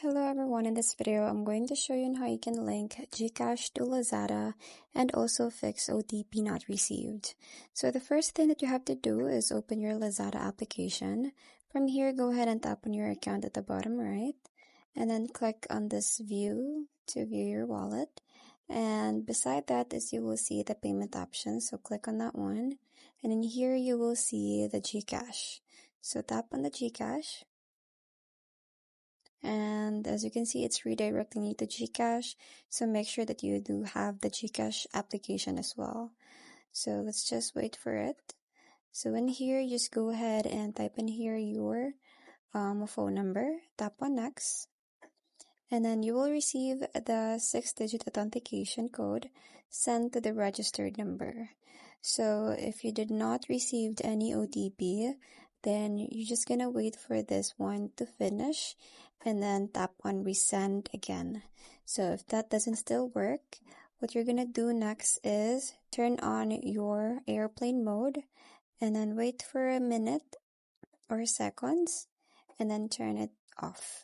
Hello everyone, in this video I'm going to show you on how you can link GCash to Lazada and also fix OTP not received. So the first thing that you have to do is open your Lazada application. From here, go ahead and tap on your account at the bottom right and then click on this view to view your wallet. And beside that is you will see the payment options, so click on that one. And in here you will see the GCash. So tap on the GCash. And as you can see, it's redirecting you to GCash, so make sure that you do have the GCash application as well. So let's just wait for it. So in here, just go ahead and type in here your phone number, tap on next, and then you will receive the 6-digit authentication code sent to the registered number. So if you did not receive any OTP, then you're just gonna wait for this one to finish and then tap on resend again. So if that doesn't still work, what you're gonna do next is turn on your airplane mode and then wait for a minute or seconds and then turn it off.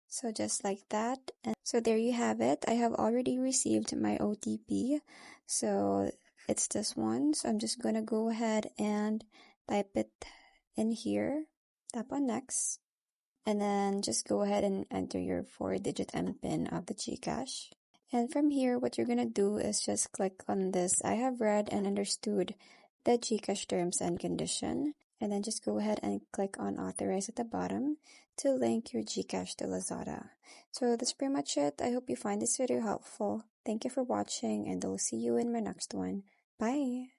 So just like that. And so there you have it. I have already received my OTP. So it's this one. So I'm just gonna go ahead and type it in here, tap on next, and then just go ahead and enter your 4-digit MPIN of the GCash. And from here, what you're gonna do is just click on this I have read and understood the GCash terms and condition, and then just go ahead and click on authorize at the bottom to link your GCash to Lazada. So that's pretty much it. I hope you find this video helpful. Thank you for watching, and I'll see you in my next one. Bye!